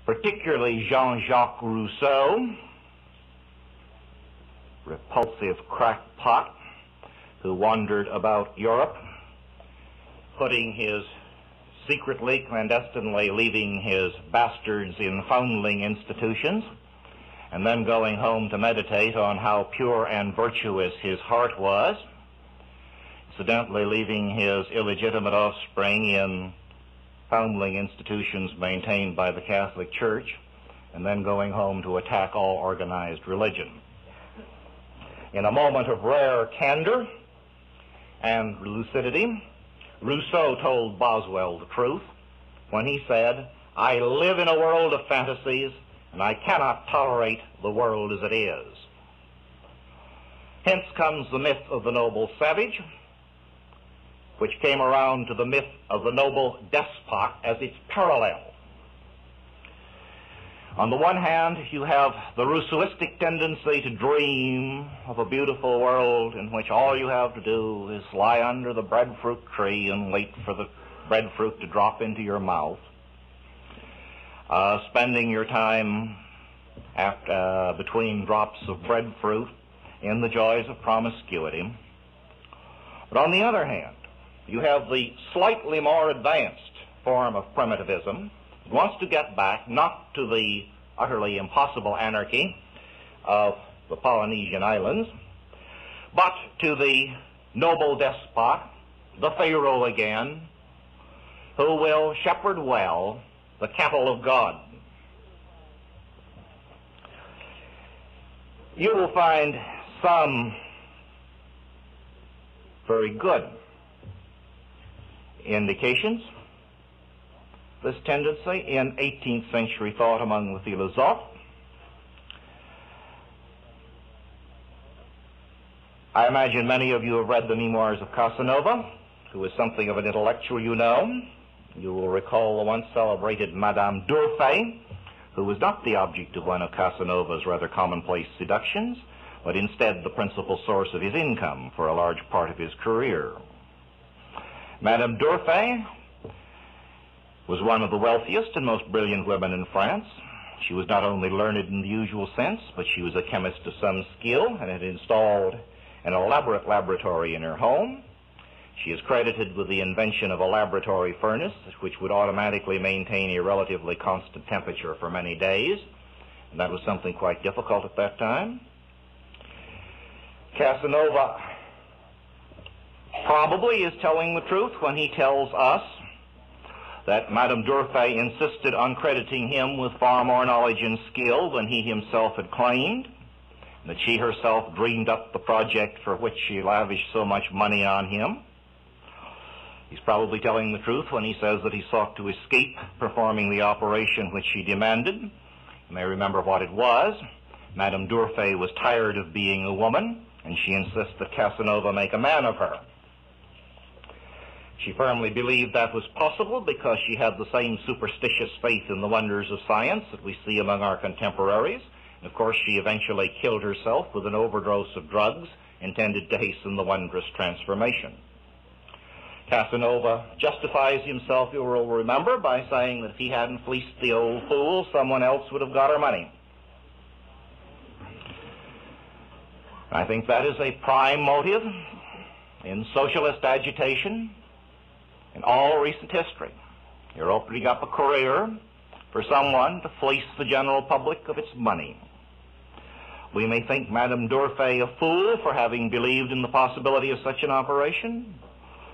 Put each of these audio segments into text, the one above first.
particularly Jean-Jacques Rousseau, repulsive crackpot who wandered about Europe, secretly, clandestinely leaving his bastards in foundling institutions, and then going home to meditate on how pure and virtuous his heart was, incidentally leaving his illegitimate offspring in foundling institutions maintained by the Catholic Church, and then going home to attack all organized religion. In a moment of rare candor and lucidity, Rousseau told Boswell the truth when he said, "I live in a world of fantasies, and I cannot tolerate the world as it is." Hence comes the myth of the noble savage, which came around to the myth of the noble despot as its parallel. On the one hand, you have the Rousseauistic tendency to dream of a beautiful world in which all you have to do is lie under the breadfruit tree and wait for the breadfruit to drop into your mouth, spending your time between drops of breadfruit in the joys of promiscuity. But on the other hand, you have the slightly more advanced form of primitivism. It wants to get back not to the utterly impossible anarchy of the Polynesian islands, but to the noble despot, the Pharaoh again, who will shepherd well the cattle of God. You will find some very good indications this tendency in 18th century thought among the philosophes. I imagine many of you have read the memoirs of Casanova, who is something of an intellectual, you know. You will recall the once celebrated Madame d'Urfé, who was not the object of one of Casanova's rather commonplace seductions, but instead the principal source of his income for a large part of his career. Madame d'Urfé was one of the wealthiest and most brilliant women in France. She was not only learned in the usual sense, but she was a chemist of some skill and had installed an elaborate laboratory in her home. She is credited with the invention of a laboratory furnace, which would automatically maintain a relatively constant temperature for many days, and that was something quite difficult at that time. Casanova probably is telling the truth when he tells us that Madame d'Urfé insisted on crediting him with far more knowledge and skill than he himself had claimed, and that she herself dreamed up the project for which she lavished so much money on him. He's probably telling the truth when he says that he sought to escape performing the operation which she demanded. You may remember what it was. Madame d'Urfé was tired of being a woman, and she insists that Casanova make a man of her. She firmly believed that was possible because she had the same superstitious faith in the wonders of science that we see among our contemporaries. And of course, she eventually killed herself with an overdose of drugs intended to hasten the wondrous transformation. Casanova justifies himself, you will remember, by saying that if he hadn't fleeced the old fool, someone else would have got her money. I think that is a prime motive in socialist agitation in all recent history. You're opening up a career for someone to fleece the general public of its money. We may think Madame d'Urfé a fool for having believed in the possibility of such an operation,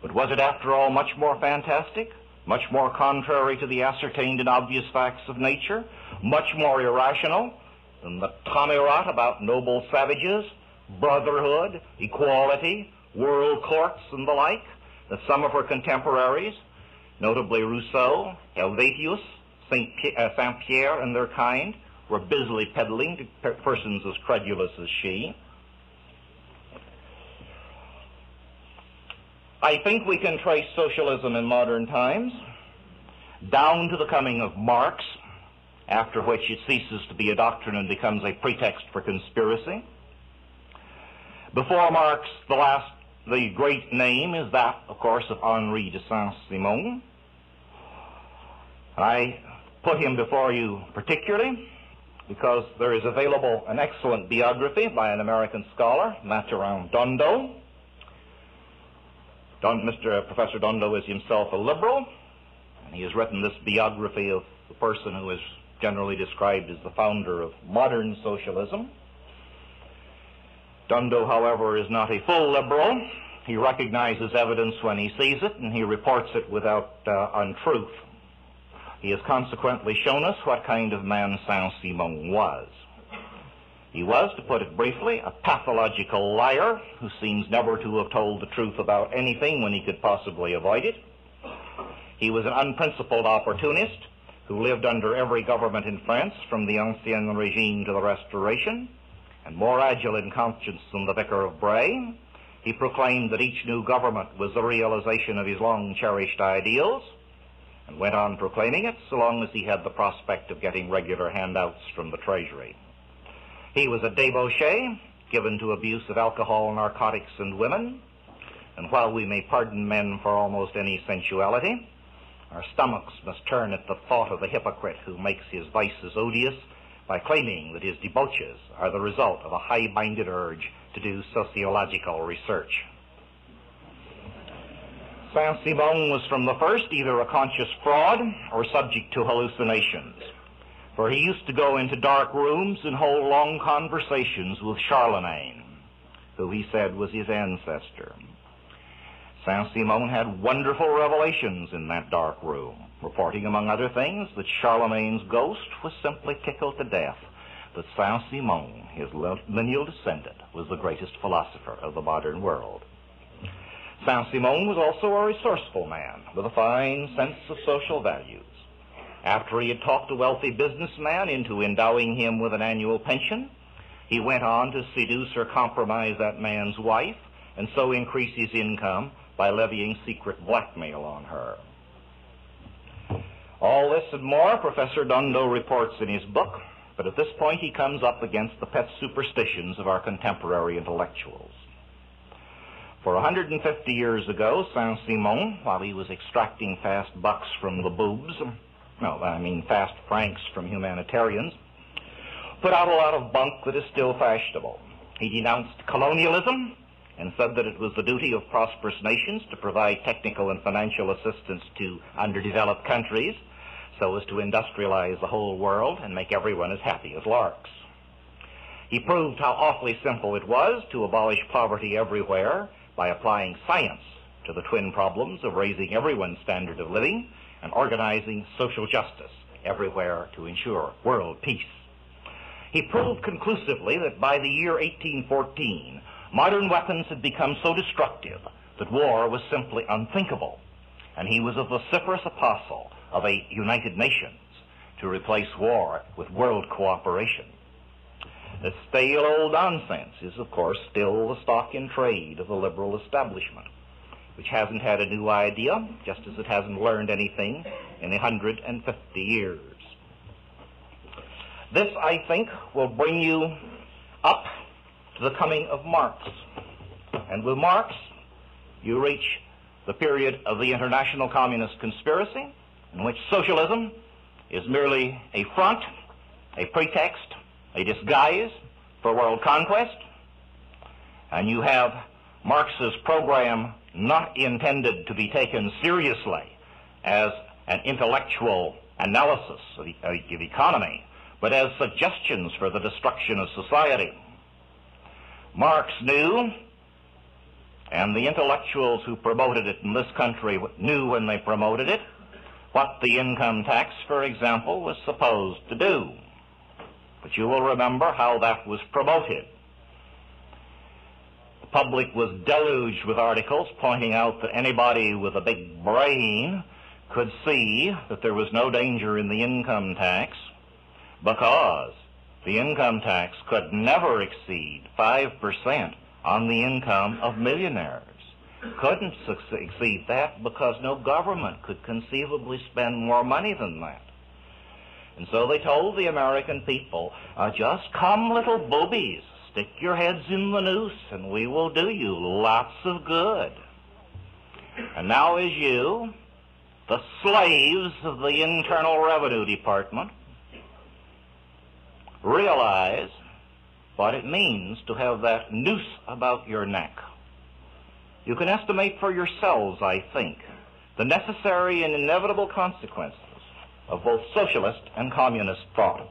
but was it after all much more fantastic, much more contrary to the ascertained and obvious facts of nature, much more irrational than the tommy-rot about noble savages, brotherhood, equality, world courts, and the like, that some of her contemporaries, notably Rousseau, Helvetius, Saint-Pierre, and their kind, were busily peddling to persons as credulous as she? I think we can trace socialism in modern times down to the coming of Marx, after which it ceases to be a doctrine and becomes a pretext for conspiracy. Before Marx, the great name is that, of course, of Henri de Saint-Simon. I put him before you particularly because there is available an excellent biography by an American scholar, Mathurin Dondo. Professor Dondo is himself a liberal, and he has written this biography of the person who is generally described as the founder of modern socialism. Dondo, however, is not a full liberal. He recognizes evidence when he sees it, and he reports it without untruth. He has consequently shown us what kind of man Saint-Simon was. He was, to put it briefly, a pathological liar who seems never to have told the truth about anything when he could possibly avoid it. He was an unprincipled opportunist who lived under every government in France from the Ancien Regime to the Restoration, and more agile in conscience than the Vicar of Bray. He proclaimed that each new government was the realization of his long-cherished ideals, and went on proclaiming it so long as he had the prospect of getting regular handouts from the Treasury. He was a debauchee, given to abuse of alcohol, narcotics, and women, and while we may pardon men for almost any sensuality, our stomachs must turn at the thought of the hypocrite who makes his vices odious by claiming that his debauches are the result of a high-minded urge to do sociological research. Saint-Simon was from the first either a conscious fraud or subject to hallucinations, for he used to go into dark rooms and hold long conversations with Charlemagne, who he said was his ancestor. Saint-Simon had wonderful revelations in that dark room, reporting, among other things, that Charlemagne's ghost was simply tickled to death, that Saint-Simon, his lineal descendant, was the greatest philosopher of the modern world. Saint-Simon was also a resourceful man with a fine sense of social values. After he had talked a wealthy businessman into endowing him with an annual pension, he went on to seduce or compromise that man's wife and so increase his income by levying secret blackmail on her. All this and more Professor Dondo reports in his book, but at this point he comes up against the pet superstitions of our contemporary intellectuals. For 150 years ago, Saint-Simon, while he was extracting fast bucks from the boobs, fast francs from humanitarians, put out a lot of bunk that is still fashionable. He denounced colonialism and said that it was the duty of prosperous nations to provide technical and financial assistance to underdeveloped countries so as to industrialize the whole world and make everyone as happy as larks. He proved how awfully simple it was to abolish poverty everywhere by applying science to the twin problems of raising everyone's standard of living and organizing social justice everywhere to ensure world peace. He proved conclusively that by the year 1814, modern weapons had become so destructive that war was simply unthinkable, and he was a vociferous apostle of a United Nations to replace war with world cooperation. This stale old nonsense is, of course, still the stock in trade of the liberal establishment, which hasn't had a new idea, just as it hasn't learned anything in 150 years. This, I think, will bring you up to the coming of Marx. And with Marx, you reach the period of the international communist conspiracy, in which socialism is merely a front, a pretext, a disguise for world conquest, and you have Marx's program not intended to be taken seriously as an intellectual analysis of economy, but as suggestions for the destruction of society. Marx knew, and the intellectuals who promoted it in this country knew when they promoted it, what the income tax, for example, was supposed to do. But you will remember how that was promoted. The public was deluged with articles pointing out that anybody with a big brain could see that there was no danger in the income tax because the income tax could never exceed 5% on the income of millionaires. Couldn't exceed that because no government could conceivably spend more money than that. And so they told the American people, just come, little boobies, stick your heads in the noose and we will do you lots of good. And now as you, the slaves of the Internal Revenue Department, realize what it means to have that noose about your neck. You can estimate for yourselves, I think, the necessary and inevitable consequences of both socialist and communist thought.